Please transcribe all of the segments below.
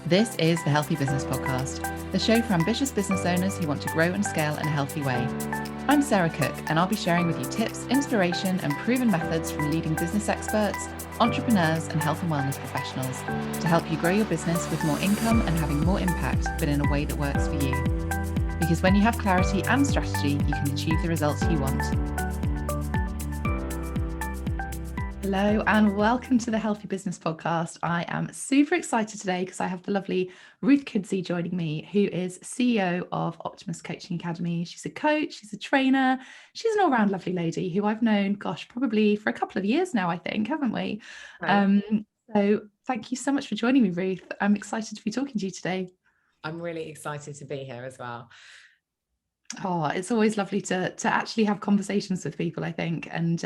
This is the Healthy Business Podcast, the show for ambitious business owners who want to grow and scale in a healthy way. I'm Sarah Cook, and I'll be sharing with you tips, inspiration, and proven methods from leading business experts, entrepreneurs, and health and wellness professionals to help you grow your business with more income and having more impact, but in a way that works for you. Because when you have clarity and strategy, you can achieve the results you want. Hello and welcome to the Healthy Business Podcast. I am super excited today because I have the lovely Ruth Kudzi joining me, who is CEO of Optimus Coaching Academy. She's a coach, she's a trainer, she's an all-round lovely lady who I've known, probably for a couple of years now, I think, haven't we? Right. So thank you so much for joining me, Ruth. I'm excited to be talking to you today. I'm really excited to be here as well. Oh, it's always lovely to actually have conversations with people, I think, and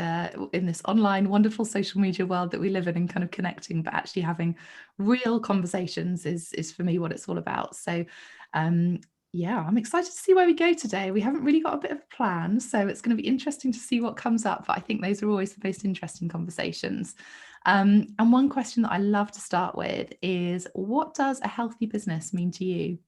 in this online wonderful social media world that we live in and kind of connecting, but actually having real conversations is for me what it's all about. So yeah, I'm excited to see where we go today. We haven't really got a bit of a plan, so it's going to be interesting to see what comes up, but I think those are always the most interesting conversations. And one question that I love to start with is, what does a healthy business mean to you?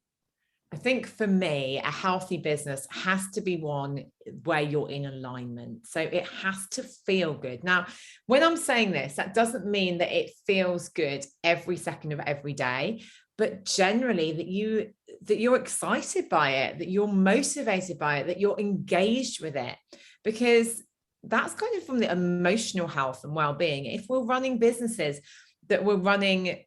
I think for me, a healthy business has to be one where you're in alignment. So it has to feel good. Now, when I'm saying this, that doesn't mean that it feels good every second of every day, but generally that you're excited by it, that you're motivated by it, that you're engaged with it, because that's kind of from the emotional health and well-being. If we're running businesses that we're running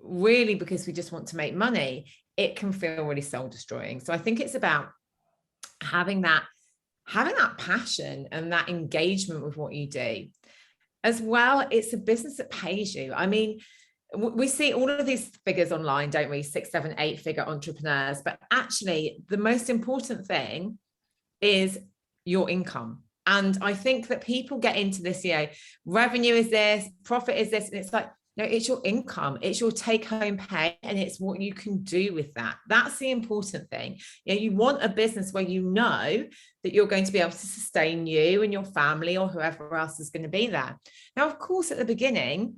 really because we just want to make money, it can feel really soul destroying. So I think it's about having that passion and that engagement with what you do. As well, it's a business that pays you. I mean, we see all of these figures online, don't we? 6, 7, 8-figure entrepreneurs, but actually the most important thing is your income. And I think that people get into this, revenue is this, profit is this, and it's like, no, it's your income, it's your take-home pay, and it's what you can do with that. That's the important thing. You want a business where you know that you're going to be able to sustain you and your family or whoever else is going to be there. Now, of course, at the beginning,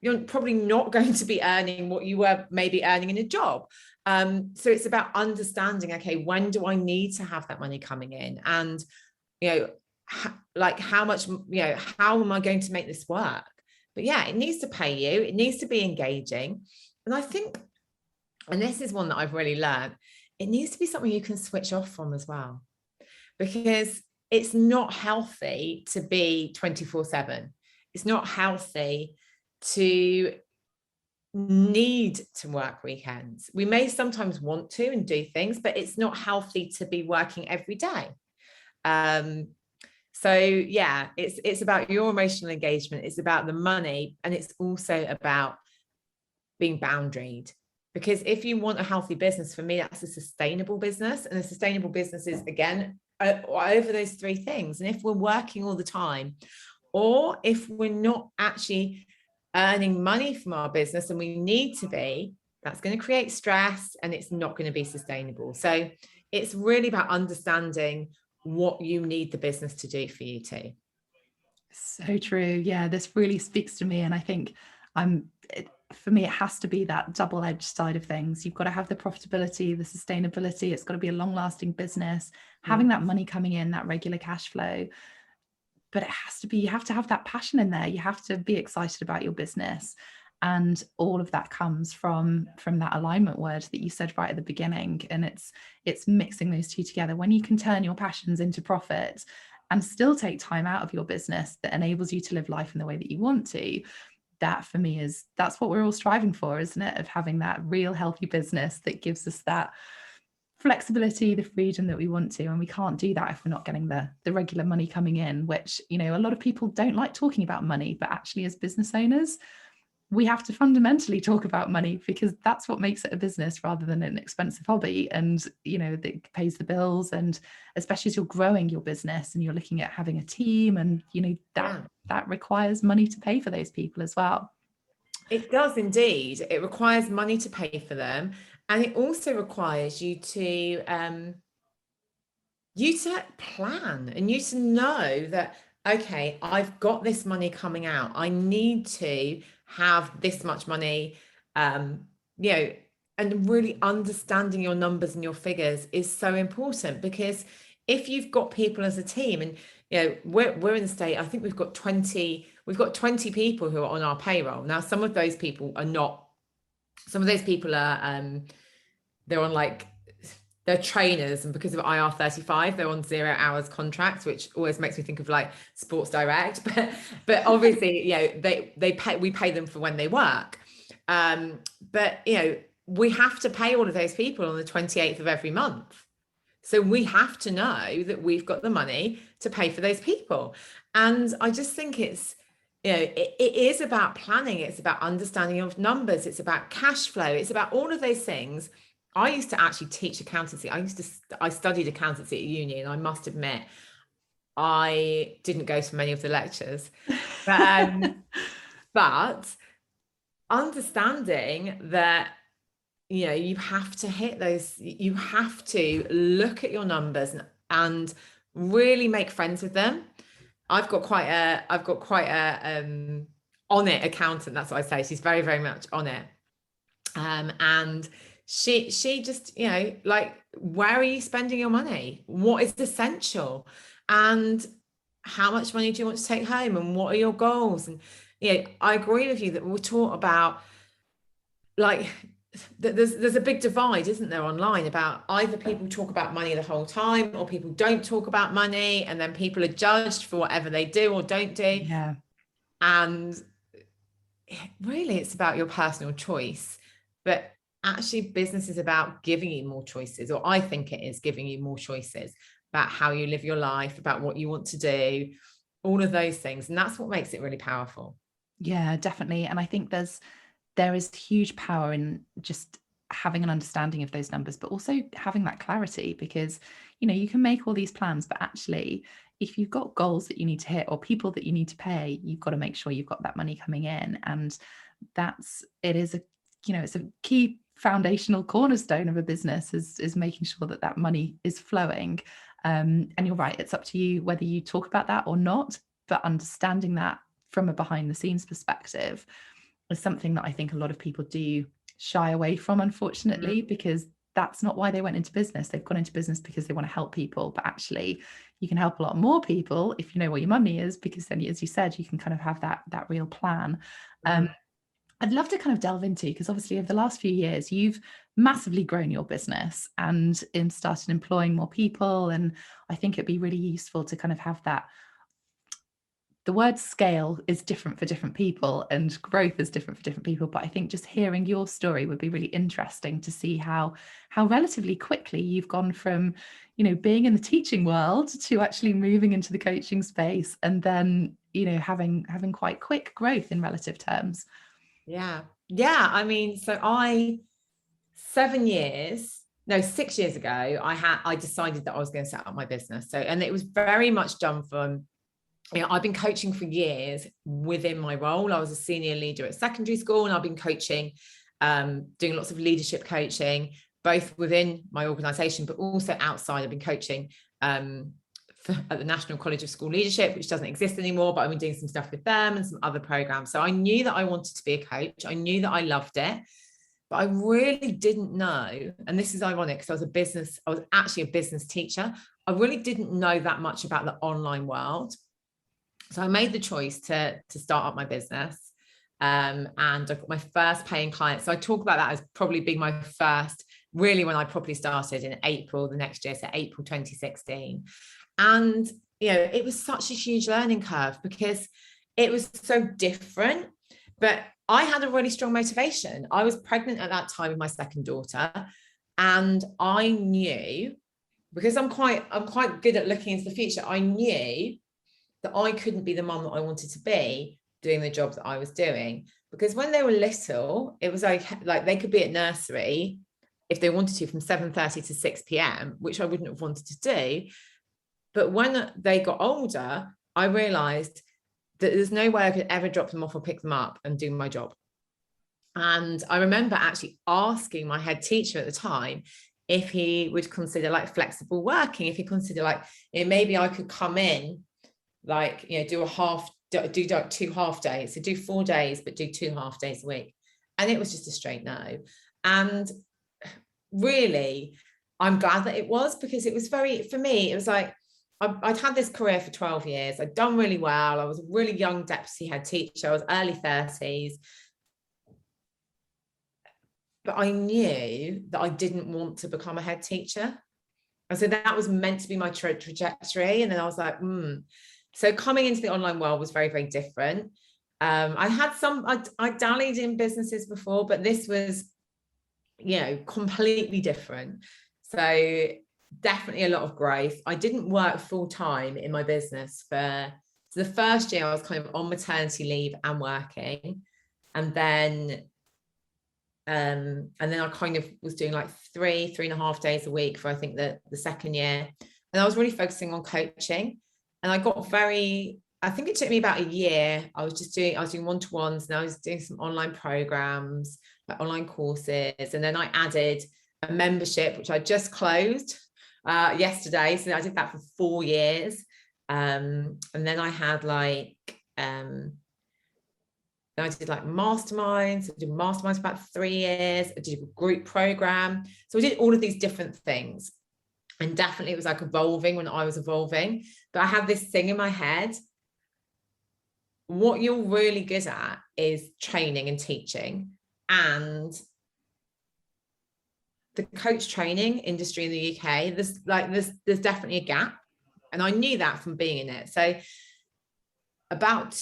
you're probably not going to be earning what you were maybe earning in a job. So it's about understanding, okay, when do I need to have that money coming in? And, how much, how am I going to make this work? But yeah, it needs to pay you. It needs to be engaging. And I think, and this is one that I've really learned, it needs to be something you can switch off from as well, because it's not healthy to be 24/7. It's not healthy to need to work weekends. We may sometimes want to and do things, but it's not healthy to be working every day. So yeah, it's about your emotional engagement. It's about the money, and it's also about being boundaried. Because if you want a healthy business, for me, that's a sustainable business, and a sustainable business is, again, over those 3 things. And if we're working all the time, or if we're not actually earning money from our business and we need to be, that's going to create stress, and it's not going to be sustainable. So it's really about understanding what you need the business to do for you too. So true. Yeah, this really speaks to me. And I think for me, it has to be that double-edged side of things. You've got to have the profitability, the sustainability. It's got to be a long-lasting business, having that money coming in, that regular cash flow. But it has to be, you have to have that passion in there. You have to be excited about your business. And all of that comes from that alignment word that you said right at the beginning. And it's mixing those two together. When you can turn your passions into profit and still take time out of your business that enables you to live life in the way that you want to, that for me that's what we're all striving for, isn't it? Of having that real healthy business that gives us that flexibility, the freedom that we want to. And we can't do that if we're not getting the regular money coming in, which, a lot of people don't like talking about money, but actually as business owners, we have to fundamentally talk about money, because that's what makes it a business rather than an expensive hobby. And, that pays the bills. And especially as you're growing your business and you're looking at having a team, and, that requires money to pay for those people as well. It does indeed. It requires money to pay for them. And it also requires you to plan, and you to know that, okay, I've got this money coming out. I need to have this much money, and really understanding your numbers and your figures is so important, because if you've got people as a team, and we're in the state, I think we've got 20 people who are on our payroll. Now, some of those people are not, some of those people are they're on they're trainers, and because of IR35 they're on 0 hours contracts, which always makes me think of like Sports Direct, but obviously we pay them for when they work, but we have to pay all of those people on the 28th of every month. So we have to know that we've got the money to pay for those people. And I just think it's, it is about planning. It's about understanding of numbers. It's about cash flow. It's about all of those things. I used to actually teach accountancy. I studied accountancy at uni, and I must admit, I didn't go to many of the lectures, but understanding that, you have to hit those, you have to look at your numbers and really make friends with them. I've got quite a on it accountant. That's what I say. She's very, very much on it. And she just, where are you spending your money? What is essential? And how much money do you want to take home? And what are your goals? And, I agree with you that we'll talk about, there's a big divide, isn't there, online, about either people talk about money the whole time, or people don't talk about money, and then people are judged for whatever they do or don't do. Yeah. And really, it's about your personal choice. But actually, business is about giving you more choices, or I think it is giving you more choices about how you live your life, about what you want to do, all of those things. And that's what makes it really powerful. Yeah, definitely. And I think there is huge power in just having an understanding of those numbers, but also having that clarity, because, you can make all these plans, but actually, if you've got goals that you need to hit or people that you need to pay, you've got to make sure you've got that money coming in. And it's a key foundational cornerstone of a business is making sure that money is flowing. And you're right, it's up to you whether you talk about that or not, but understanding that from a behind the scenes perspective is something that I think a lot of people do shy away from, unfortunately, because that's not why they went into business. They've gone into business because they want to help people, but actually you can help a lot more people if you know where your money is, because then, as you said, you can kind of have that real plan. I'd love to kind of delve into, because obviously over the last few years, you've massively grown your business and started employing more people. And I think it'd be really useful to kind of have that. The word scale is different for different people and growth is different for different people. But I think just hearing your story would be really interesting to see how relatively quickly you've gone from, being in the teaching world to actually moving into the coaching space, and then, having quite quick growth in relative terms. Yeah. I mean, so 6 years ago, I decided that I was going to set up my business. So, and it was very much done from, I've been coaching for years within my role. I was a senior leader at secondary school, and I've been coaching, doing lots of leadership coaching, both within my organization, but also outside. I've been coaching at the National College of School Leadership, which doesn't exist anymore, but I've been doing some stuff with them and some other programs. So I knew that I wanted to be a coach. I knew that I loved it, but I really didn't know. And this is ironic, because I was actually a business teacher. I really didn't know that much about the online world. So I made the choice to start up my business. And I got my first paying client. So I talk about that as probably being my first, really, when I properly started in April the next year, so April 2016. And, it was such a huge learning curve, because it was so different, but I had a really strong motivation. I was pregnant at that time with my second daughter. And I knew, because I'm quite good at looking into the future, I knew that I couldn't be the mum that I wanted to be doing the job that I was doing. Because when they were little, it was like they could be at nursery if they wanted to from 7:30 to 6 p.m, which I wouldn't have wanted to do. But when they got older, I realized that there's no way I could ever drop them off or pick them up and do my job. And I remember actually asking my head teacher at the time if he would consider flexible working, if he considered maybe I could come in, do 2 half days, so do 4 days, but do 2 half days a week. And it was just a straight no. And really, I'm glad that it was, because it was very, for me, it was like, I'd had this career for 12 years. I'd done really well. I was a really young deputy head teacher. I was early 30s. But I knew that I didn't want to become a head teacher. And so that was meant to be my trajectory. And then I was like, So coming into the online world was very, very different. I dallied in businesses before, but this was, completely different. So definitely a lot of growth. I didn't work full time in my business so the first year I was kind of on maternity leave and working. And then I kind of was doing like 3.5 days a week for, I think, the second year. And I was really focusing on coaching. And I think it took me about a year. I was doing one-to-ones, and I was doing some online programs, like online courses. And then I added a membership, which I just closed yesterday. So I did that for 4 years. And then I had I did like masterminds. I did masterminds for about 3 years. I did a group program. So I did all of these different things. And definitely it was like evolving when I was evolving. But I had this thing in my head. What you're really good at is training and teaching. And the coach training industry in the UK, there's definitely a gap. And I knew that from being in it. So about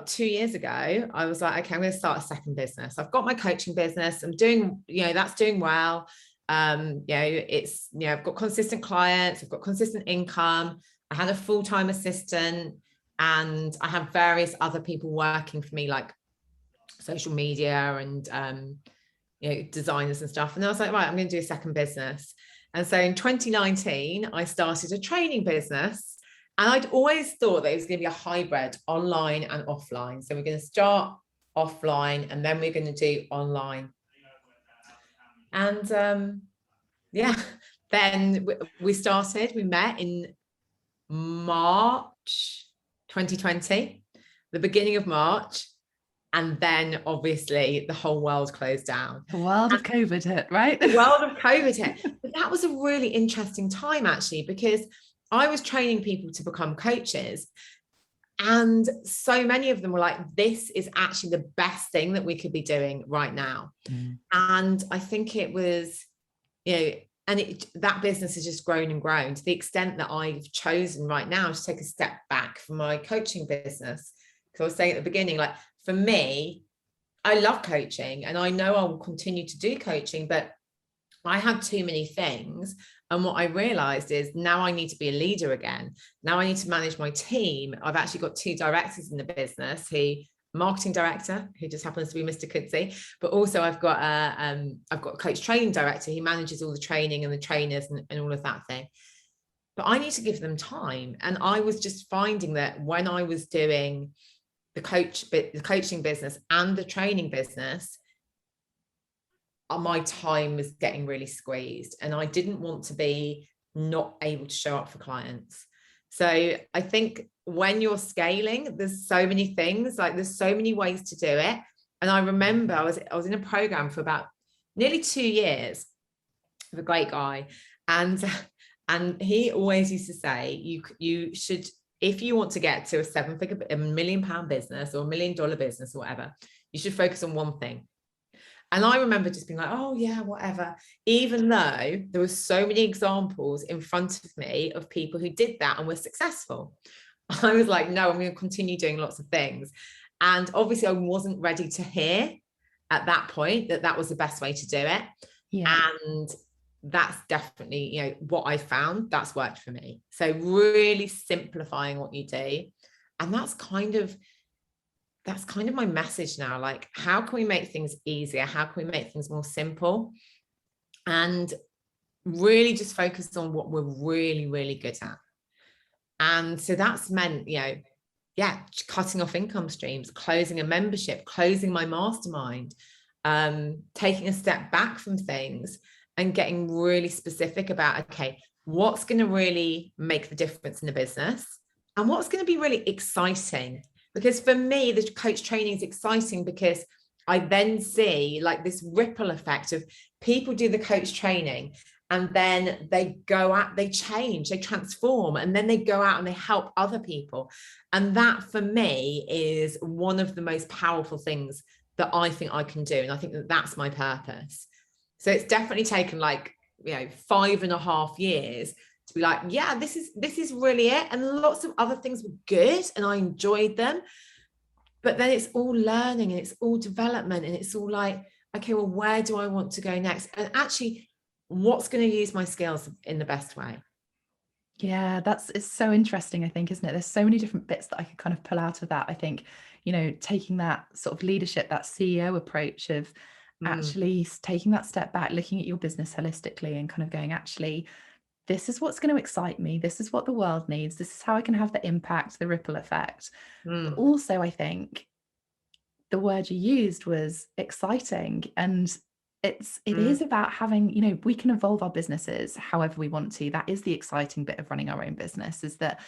2 years ago, I was like, okay, I'm going to start a second business. I've got my coaching business. I'm doing, that's doing well. It's, I've got consistent clients. I've got consistent income. I had a full-time assistant, and I have various other people working for me, like social media and, designers and stuff. And I was like, right, I'm going to do a second business. And so in 2019, I started a training business. And I'd always thought that it was going to be a hybrid, online and offline. So we're going to start offline, and then we're going to do online. And then we met in March 2020, the beginning of March. And then obviously the whole world closed down. The world of COVID hit, right? The world of COVID hit. But that was a really interesting time, actually, because I was training people to become coaches. And so many of them were like, this is actually the best thing that we could be doing right now. And I think it was, that business has just grown and grown to the extent that I've chosen right now to take a step back from my coaching business. Because I was saying at the beginning, like, for me, I love coaching and I know I will continue to do coaching, but I had too many things. And what I realized is now I need to be a leader again. Now I need to manage my team. I've actually got 2 directors in the business, marketing director, who just happens to be Mr. Kudzi, but also I've got a coach training director. He manages all the training and the trainers and all of that thing. But I need to give them time. And I was just finding that when I was doing the coaching business and the training business, my time was getting really squeezed, and I didn't want to be not able to show up for clients. So I think when you're scaling, there's so many things, like there's so many ways to do it. And I remember I was in a program for about nearly 2 years with a great guy, and he always used to say, you should, if you want to get to a £1 million business or $1 million business or whatever, you should focus on one thing. And I remember just being like, oh yeah, whatever, even though there were so many examples in front of me of people who did that and were successful. I was like, no, I'm going to continue doing lots of things. And obviously I wasn't ready to hear at that point that was the best way to do it. Yeah. And that's definitely, what I found that's worked for me. So really simplifying what you do. And that's kind of my message now. Like, how can we make things easier? How can we make things more simple? And really just focus on what we're really, really good at. And so that's meant, cutting off income streams, closing a membership, closing my mastermind, taking a step back from things and getting really specific about, okay, what's going to really make the difference in the business and what's going to be really exciting. Because for me, the coach training is exciting because I then see like this ripple effect of people do the coach training, and then they go out, they change, they transform, and then they go out and they help other people. And that for me is one of the most powerful things that I think I can do. And I think that that's my purpose. So it's definitely taken like, 5.5 years to be like, yeah, this is really it. And lots of other things were good and I enjoyed them. But then it's all learning and it's all development, and it's all like, okay, well, where do I want to go next? And actually, what's going to use my skills in the best way? Yeah, it's so interesting, I think, isn't it? There's so many different bits that I could kind of pull out of that. I think, taking that sort of leadership, that CEO approach of actually taking that step back, looking at your business holistically and kind of going, actually, this is what's going to excite me. This is what the world needs. This is how I can have the impact, the ripple effect. But also, I think the word you used was exciting. And it is about having, we can evolve our businesses however we want to. That is the exciting bit of running our own business, is that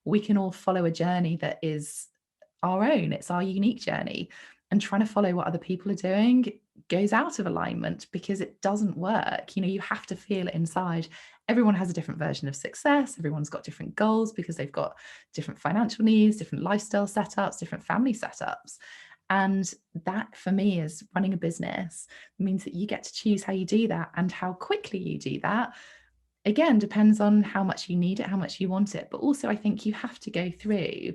we can all follow a journey that is our own. It's our unique journey. And trying to follow what other people are doing goes out of alignment because it doesn't work. You have to feel it inside. Everyone has a different version of success. Everyone's got different goals because they've got different financial needs, different lifestyle setups, different family setups. And that for me is running a business means that you get to choose how you do that, and how quickly you do that, again, depends on how much you need it, how much you want it. But also I think you have to go through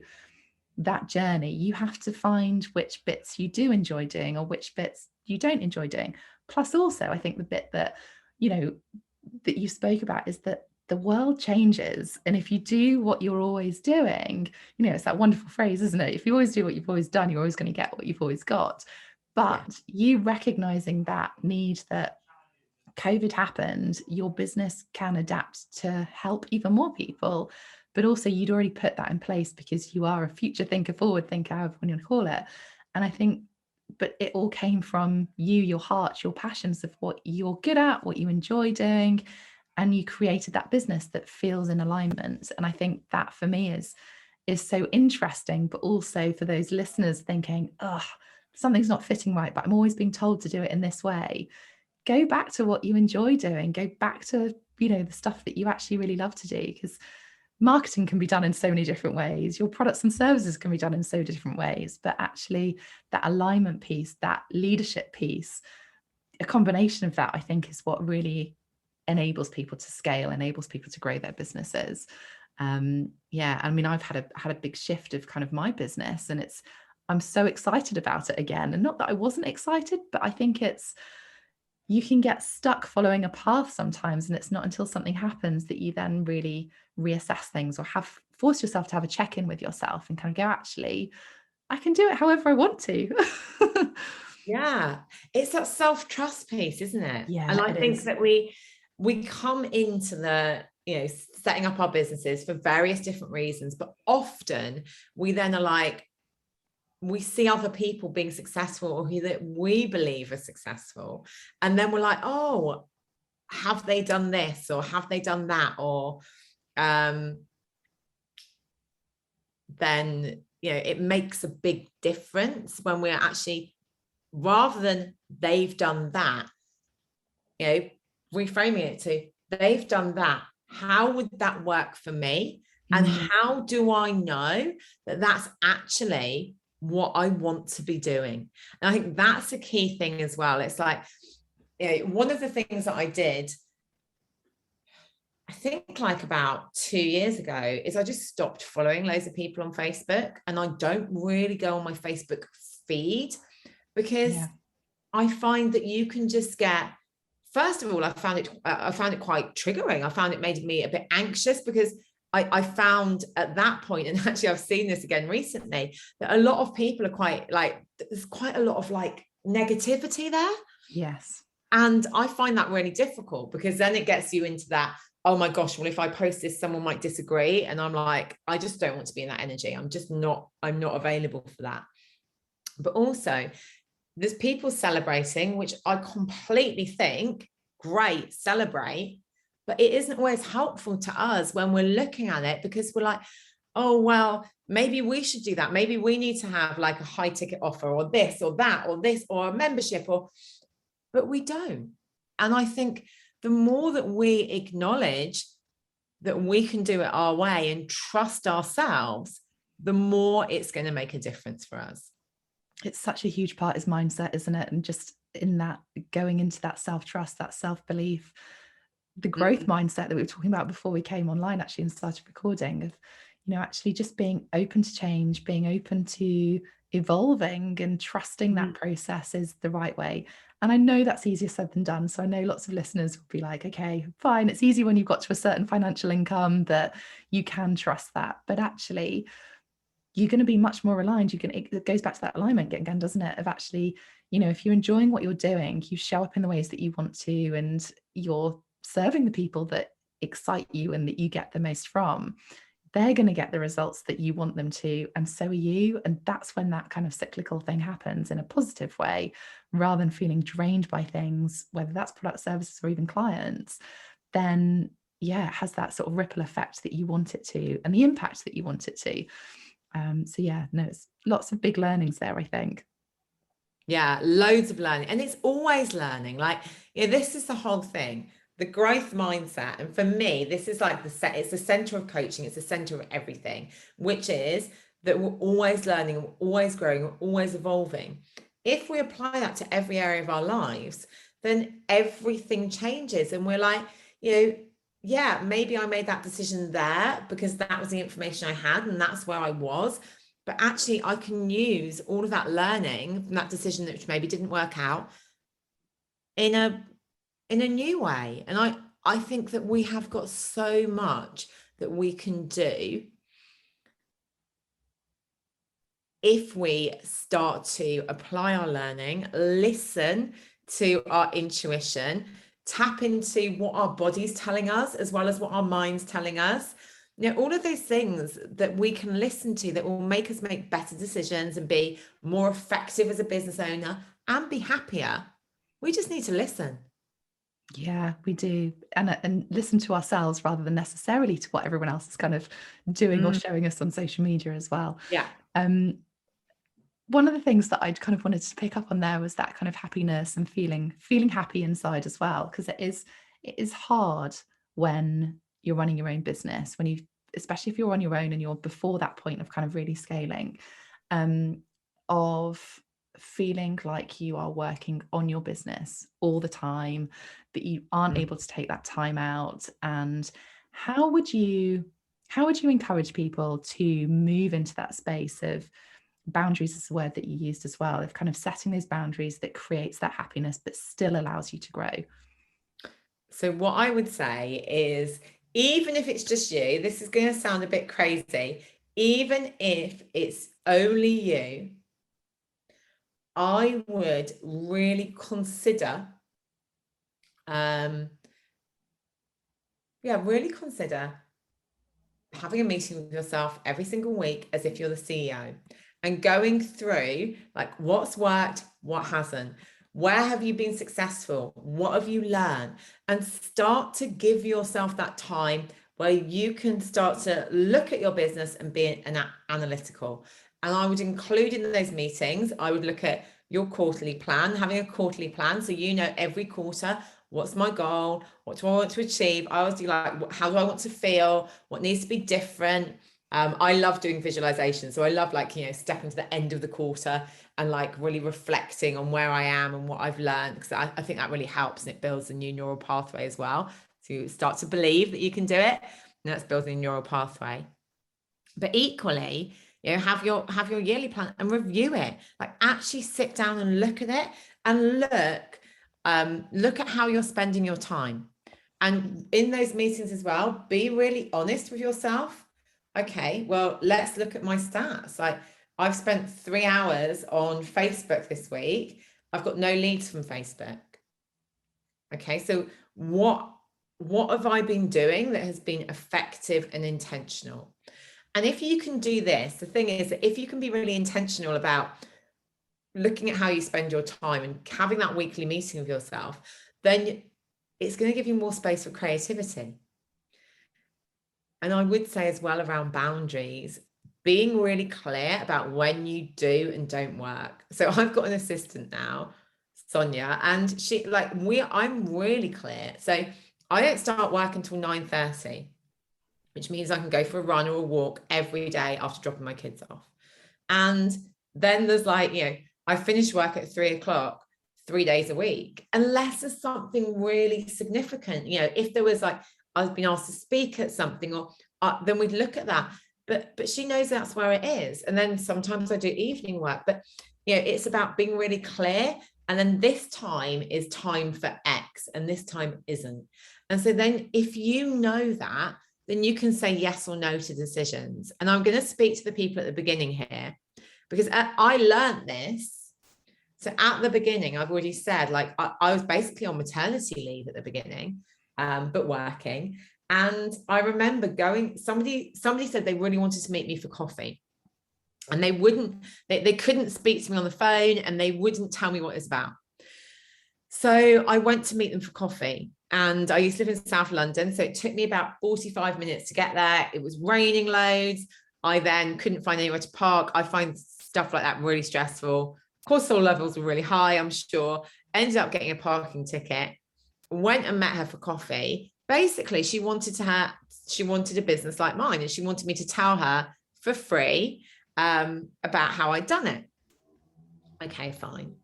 that journey. You have to find which bits you do enjoy doing or which bits you don't enjoy doing. Plus also I think the bit that, that you spoke about is that the world changes. And if you do what you're always doing, it's that wonderful phrase, isn't it? If you always do what you've always done, you're always going to get what you've always got. But you recognizing that need, that COVID happened, your business can adapt to help even more people. But also you'd already put that in place because you are a future thinker, forward thinker, however you want to call it. And I think, but it all came from you, your heart, your passions of what you're good at, what you enjoy doing. And you created that business that feels in alignment. And I think that for me is so interesting, but also for those listeners thinking, oh, something's not fitting right, but I'm always being told to do it in this way. Go back to what you enjoy doing. Go back to, the stuff that you actually really love to do, because marketing can be done in so many different ways. Your products and services can be done in so different ways, but actually that alignment piece, that leadership piece, a combination of that, I think is what really enables people to scale, enables people to grow their businesses. I've had a big shift of kind of my business, and I'm so excited about it again. And not that I wasn't excited, but I think you can get stuck following a path sometimes, and it's not until something happens that you then really reassess things, or force yourself to have a check-in with yourself and kind of go, actually, I can do it however I want to. Yeah, it's that self-trust piece, isn't it? Yeah, and I think is. that we come into the setting up our businesses for various different reasons, but often we then are like, we see other people being successful, or who that we believe are successful, and then we're like, oh, have they done this, or have they done that, or then it makes a big difference when we're actually, rather than they've done that, reframing it to they've done that, how would that work for me? And how do I know that that's actually what I want to be doing? And I think that's a key thing as well. It's like, one of the things that I did, I think like about 2 years ago, is I just stopped following loads of people on Facebook, and I don't really go on my Facebook feed, because I find that you can just get, first of all, I found it quite triggering. I found it made me a bit anxious, because I found at that point, and actually I've seen this again recently, that a lot of people are quite like, there's quite a lot of like negativity there. Yes. And I find that really difficult, because then it gets you into that, oh my gosh, well, if I post this, someone might disagree. And I'm like, I just don't want to be in that energy. I'm not available for that. But also there's people celebrating, which I completely think, great, celebrate, but it isn't always helpful to us when we're looking at it, because we're like, oh, well, maybe we should do that. Maybe we need to have like a high ticket offer, or this or that, or this, or a membership, but we don't. And I think the more that we acknowledge that we can do it our way and trust ourselves, the more it's going to make a difference for us. It's such a huge part is mindset, isn't it? And just in that, going into that self-trust, that self-belief, the growth mindset that we were talking about before we came online actually and started recording, of, you know, actually just being open to change, being open to evolving and trusting that process is the right way. And I know that's easier said than done. So I know lots of listeners will be like, okay, fine. It's easy when you've got to a certain financial income that you can trust that. But actually, you're going to be much more aligned. It goes back to that alignment again, doesn't it? Of actually, you know, if you're enjoying what you're doing, you show up in the ways that you want to, and you're serving the people that excite you and that you get the most from, they're going to get the results that you want them to, and so are you. And that's when that kind of cyclical thing happens in a positive way, rather than feeling drained by things, whether that's product, services, or even clients. Then yeah, it has that sort of ripple effect that you want it to, and the impact that you want it to. So yeah, no, it's lots of big learnings there, I think. Yeah, loads of learning. And it's always learning. Like, yeah, this is the whole thing, the growth mindset. And for me, this is like it's the center of coaching. It's the center of everything, which is that we're always learning, we're always growing, we're always evolving. If we apply that to every area of our lives, then everything changes. And we're like, you know, yeah, maybe I made that decision there because that was the information I had and that's where I was. But actually, I can use all of that learning from that decision which maybe didn't work out in a new way. And I think that we have got so much that we can do if we start to apply our learning, listen to our intuition, tap into what our body's telling us as well as what our mind's telling us. You know, all of those things that we can listen to that will make us make better decisions and be more effective as a business owner and be happier. We just need to listen. Yeah, we do. And listen to ourselves rather than necessarily to what everyone else is kind of doing or showing us on social media as well. Yeah. One of the things that I'd kind of wanted to pick up on there was that kind of happiness and feeling happy inside as well, because it is hard when you're running your own business, when you, especially if you're on your own and you're before that point of kind of really scaling, of feeling like you are working on your business all the time, that you aren't able to take that time out. And how would you encourage people to move into that space of boundaries, is the word that you used as well, of kind of setting those boundaries that creates that happiness but still allows you to grow? So what I would say is, even if it's just you, this is going to sound a bit crazy, even if it's only you, I would really consider, really consider having a meeting with yourself every single week as if you're the CEO and going through like what's worked, what hasn't, where have you been successful, what have you learned, and start to give yourself that time where you can start to look at your business and be analytical. And I would include in those meetings, I would look at your quarterly plan, having a quarterly plan. So, you know, every quarter, what's my goal? What do I want to achieve? I always do like, how do I want to feel? What needs to be different? I love doing visualization. So I love like, you know, stepping to the end of the quarter and like really reflecting on where I am and what I've learned, because I think that really helps and it builds a new neural pathway as well. So you start to believe that you can do it, and that's building a neural pathway. But equally, you know, have your yearly plan and review it. Like actually sit down and look at it and look at how you're spending your time. And in those meetings as well, be really honest with yourself. Okay, well, let's look at my stats. Like I've spent 3 hours on Facebook this week. I've got no leads from Facebook. Okay, so what have I been doing that has been effective and intentional? And if you can do this, the thing is that if you can be really intentional about looking at how you spend your time and having that weekly meeting with yourself, then it's going to give you more space for creativity. And I would say as well around boundaries, being really clear about when you do and don't work. So I've got an assistant now, Sonia, and I'm really clear. So I don't start work until 9:30, which means I can go for a run or a walk every day after dropping my kids off. And then there's I finish work at 3:00, 3 days a week, unless there's something really significant. If there was I've been asked to speak at something, or then we'd look at that. But she knows that's where it is. And then sometimes I do evening work. But it's about being really clear. And then this time is time for X, and this time isn't. And so then if you know that, then you can say yes or no to decisions. And I'm going to speak to the people at the beginning here, because I learned this. So at the beginning, I've already said, I was basically on maternity leave at the beginning, but working. And I remember somebody said they really wanted to meet me for coffee, and they couldn't speak to me on the phone, and they wouldn't tell me what it's about. So I went to meet them for coffee, and I used to live in South London. So it took me about 45 minutes to get there. It was raining loads. I then couldn't find anywhere to park. I find stuff like that really stressful. Cortisol levels were really high, I'm sure. Ended up getting a parking ticket, went and met her for coffee. Basically, she wanted a business like mine, and she wanted me to tell her for free about how I'd done it. Okay, fine.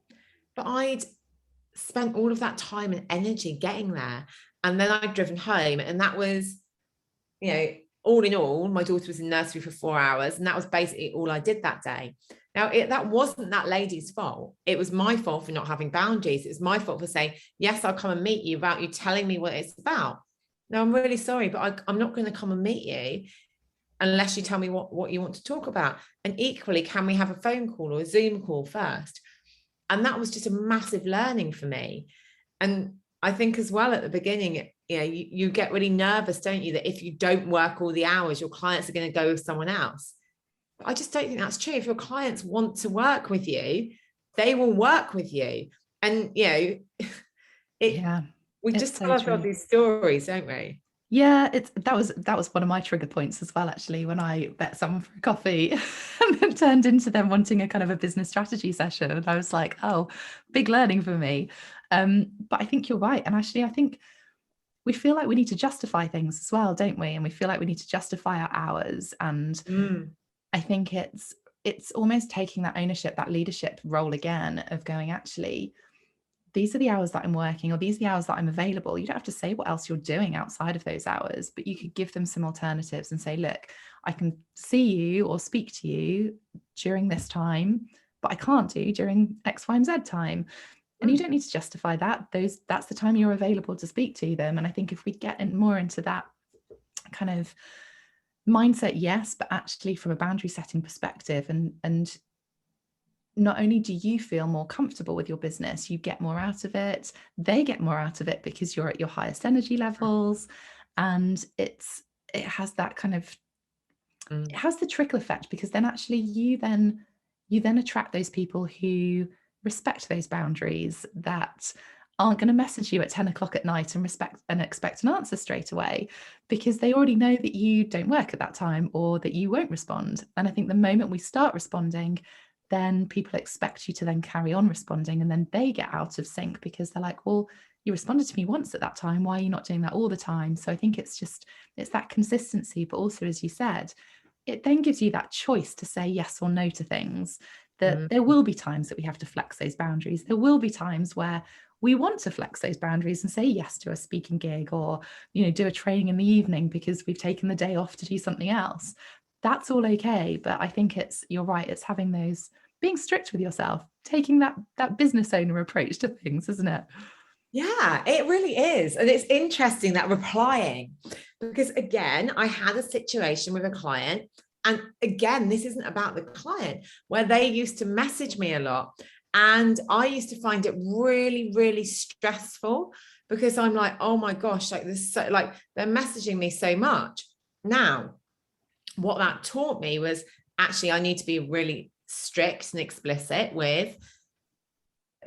But I'd spent all of that time and energy getting there, and then I'd driven home, and that was, all in all, my daughter was in nursery for 4 hours, and that was basically all I did that day. Now, that wasn't that lady's fault. It was my fault for not having boundaries. It was my fault for saying, yes, I'll come and meet you, without you telling me what it's about. No, I'm really sorry, but I'm not going to come and meet you unless you tell me what you want to talk about. And equally, can we have a phone call or a Zoom call first? And that was just a massive learning for me. And I think as well at the beginning, you get really nervous, don't you, that if you don't work all the hours, your clients are going to go with someone else. But I just don't think that's true. If your clients want to work with you, they will work with you. And, we just tell ourselves these stories, don't we? Yeah, that was one of my trigger points as well, actually, when I met someone for a coffee and then turned into them wanting a kind of a business strategy session. And I was like, oh, big learning for me. But I think you're right. And actually, I think we feel like we need to justify things as well, don't we? And we feel like we need to justify our hours. And I think it's almost taking that ownership, that leadership role again of going, actually, these are the hours that I'm working, or these are the hours that I'm available. You don't have to say what else you're doing outside of those hours, but you could give them some alternatives and say, look, I can see you or speak to you during this time, but I can't do during X, Y, and Z time. And you don't need to justify that. That's the time you're available to speak to them. And I think if we get more into that kind of mindset, yes, but actually from a boundary setting perspective, and not only do you feel more comfortable with your business, you get more out of it, they get more out of it because you're at your highest energy levels. And it has that kind of, it has the trickle effect, because then actually you then attract those people who respect those boundaries, that aren't going to message you at 10 o'clock at night and expect an answer straight away, because they already know that you don't work at that time or that you won't respond. And I think the moment we start responding, then people expect you to then carry on responding, and then they get out of sync because they're like, well, you responded to me once at that time, why are you not doing that all the time? So I think it's that consistency, but also, as you said, it then gives you that choice to say yes or no to things. That there will be times that we have to flex those boundaries. There will be times where we want to flex those boundaries and say yes to a speaking gig, or do a training in the evening because we've taken the day off to do something else. That's all okay. But I think you're right, it's having those, being strict with yourself, taking that business owner approach to things, isn't it? Yeah, it really is. And it's interesting that replying, because again, I had a situation with a client, and again, this isn't about the client, where they used to message me a lot. And I used to find it really, really stressful, because I'm like, oh my gosh, they're messaging me so much. Now, what that taught me was actually I need to be really strict and explicit with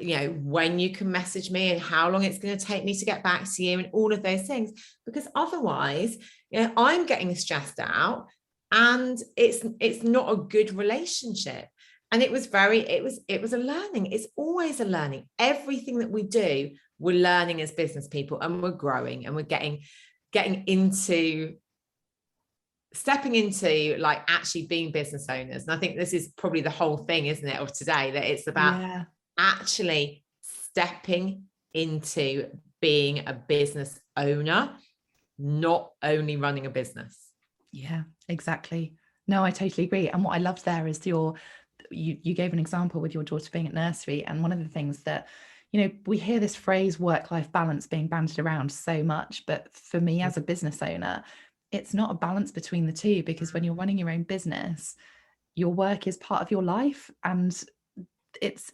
when you can message me and how long it's going to take me to get back to you and all of those things, because otherwise, I'm getting stressed out and it's not a good relationship. And it was a learning. It's always a learning. Everything that we do, we're learning as business people, and we're growing, and we're getting into stepping into like actually being business owners. And I think this is probably the whole thing, isn't it, of today, that it's about actually stepping into being a business owner, not only running a business. Yeah, exactly. No, I totally agree. And what I loved there is you gave an example with your daughter being at nursery. And one of the things that, we hear this phrase work-life balance being bandied around so much, but for me as a business owner, it's not a balance between the two, because when you're running your own business, your work is part of your life, and it's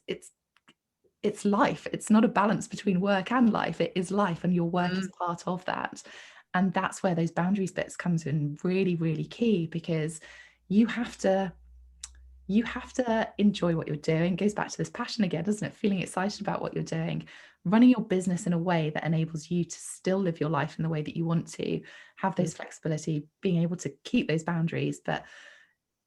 life. It's not a balance between work and life. It is life, and your work is part of that. And that's where those boundaries bits comes in really, really key, because you have to enjoy what you're doing. It goes back to this passion again, doesn't it? Feeling excited about what you're doing, running your business in a way that enables you to still live your life in the way that you want to, have those flexibility, being able to keep those boundaries, but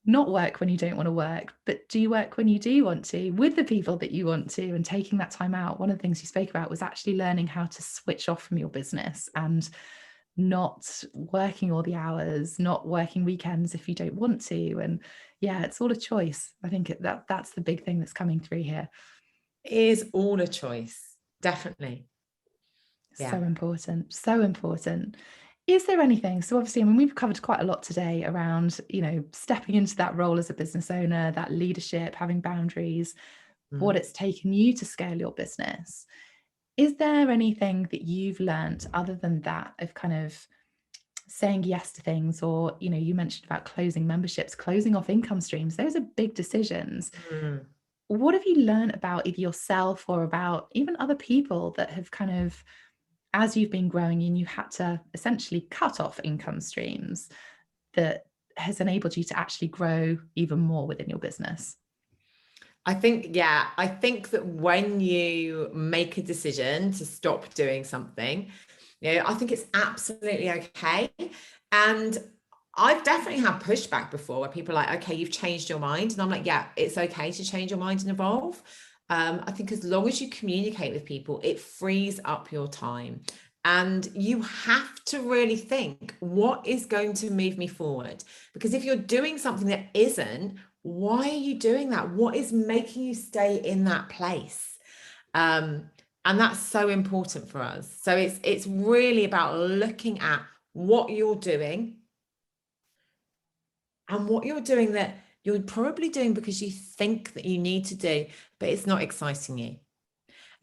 not work when you don't want to work, but do work when you do want to, with the people that you want to, and taking that time out. One of the things you spoke about was actually learning how to switch off from your business and not working all the hours, not working weekends if you don't want to. And yeah, it's all a choice. I think that's the big thing that's coming through here. It is all a choice, definitely. Yeah. So important, so important. Is there anything, so obviously, we've covered quite a lot today around, stepping into that role as a business owner, that leadership, having boundaries, what it's taken you to scale your business. Is there anything that you've learned other than that, of kind of saying yes to things, or, you mentioned about closing memberships, closing off income streams? Those are big decisions. What have you learned about either yourself or about even other people that have kind of, as you've been growing and you had to essentially cut off income streams, that has enabled you to actually grow even more within your business? I think that when you make a decision to stop doing something, I think it's absolutely okay. And I've definitely had pushback before where people are like, okay, you've changed your mind. And I'm like, yeah, it's okay to change your mind and evolve. I think as long as you communicate with people, it frees up your time. And you have to really think, what is going to move me forward? Because if you're doing something that isn't, why are you doing that? What is making you stay in that place? And that's so important for us. So it's really about looking at what you're doing, and what you're doing that you're probably doing because you think that you need to do, but it's not exciting you.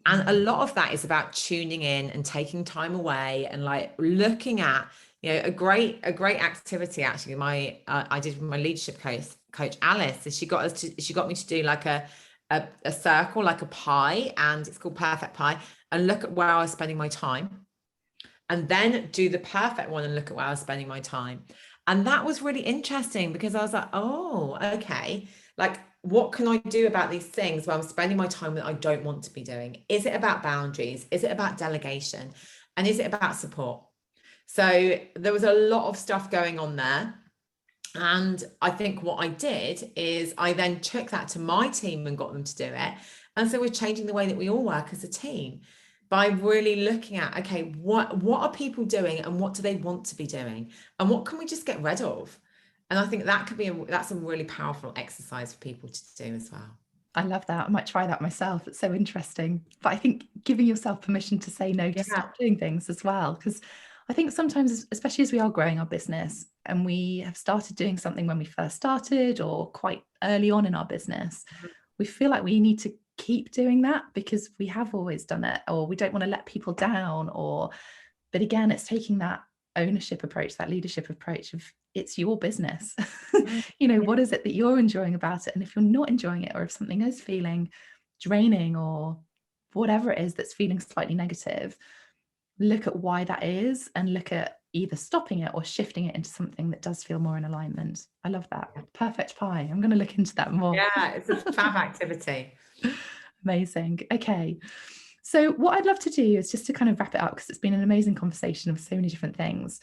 And a lot of that is about tuning in and taking time away, and like looking at, a great activity actually. I did with my leadership coach Alice, is she got me to do like a circle, like a pie, and it's called Perfect Pie, and look at where I was spending my time, and then do the perfect one and look at where I was spending my time. And that was really interesting, because I was like, oh, okay, like, what can I do about these things where I'm spending my time that I don't want to be doing? Is it about boundaries? Is it about delegation? And is it about support? So there was a lot of stuff going on there. And I think what I did is I then took that to my team and got them to do it. And so we're changing the way that we all work as a team by really looking at, okay, what are people doing, and what do they want to be doing, and what can we just get rid of? And I think that that's a really powerful exercise for people to do as well. I love that. I might try that myself. It's so interesting. But I think giving yourself permission to say no, to stop doing things as well. Because I think sometimes, especially as we are growing our business and we have started doing something when we first started or quite early on in our business, we feel like we need to keep doing that because we have always done it, or we don't want to let people down, but again, it's taking that ownership approach, that leadership approach of, it's your business. What is it that you're enjoying about it? And if you're not enjoying it, or if something is feeling draining, or whatever it is that's feeling slightly negative, look at why that is, and look at either stopping it or shifting it into something that does feel more in alignment. I love that. Perfect Pie. I'm going to look into that more. Yeah, it's a fab activity. Amazing. Okay. So what I'd love to do is just to kind of wrap it up, because it's been an amazing conversation of so many different things.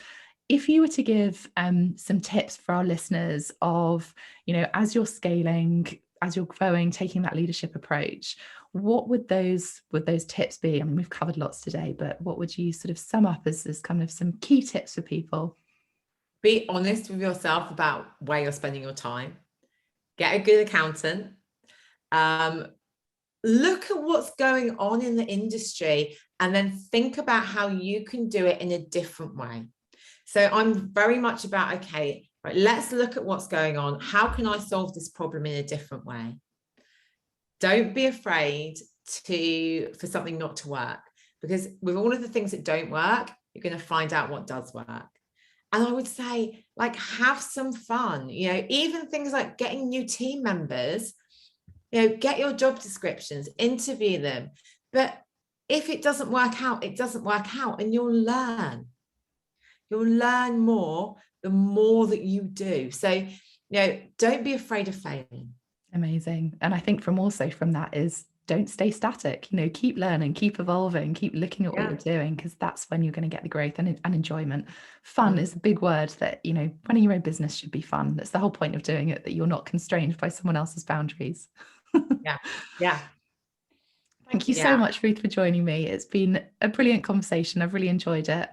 If you were to give some tips for our listeners of, as you're scaling, as you're growing, taking that leadership approach, what would those tips be? I mean, we've covered lots today, but what would you sort of sum up as kind of some key tips for people? Be honest with yourself about where you're spending your time. Get a good accountant. Look at what's going on in the industry and then think about how you can do it in a different way. So I'm very much about, okay, right, let's look at what's going on. How can I solve this problem in a different way? Don't be afraid for something not to work, because with all of the things that don't work, you're going to find out what does work. And I would say, like, have some fun, even things like getting new team members, get your job descriptions, interview them. But if it doesn't work out, it doesn't work out, and you'll learn. You'll learn more the more that you do. So, don't be afraid of failing. Amazing. And I think from that is, don't stay static, keep learning, keep evolving, keep looking at what you're doing, because that's when you're going to get the growth and enjoyment. Fun is a big word that, running your own business should be fun. That's the whole point of doing it, that you're not constrained by someone else's boundaries. Yeah. Thank you so much, Ruth, for joining me. It's been a brilliant conversation. I've really enjoyed it.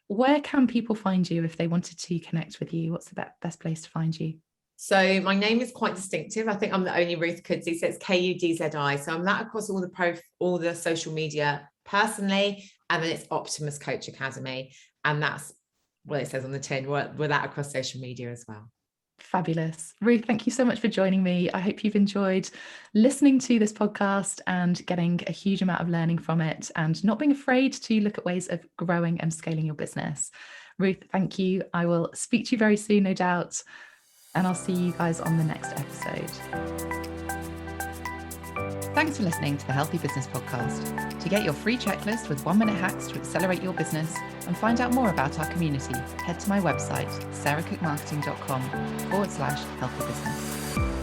Where can people find you if they wanted to connect with you? What's the best place to find you? So my name is quite distinctive. I think I'm the only Ruth Kudzi, so it's Kudzi. So I'm that across all the social media personally, and then it's Optimus Coach Academy, and that's what it says on the tin. We're that across social media as well. Fabulous. Ruth, thank you so much for joining me. I hope you've enjoyed listening to this podcast and getting a huge amount of learning from it, and not being afraid to look at ways of growing and scaling your business. Ruth, thank you. I will speak to you very soon, no doubt. And I'll see you guys on the next episode. Thanks for listening to the Healthy Business Podcast. To get your free checklist with 1-minute hacks to accelerate your business and find out more about our community, head to my website, sarahcookmarketing.com/healthybusiness.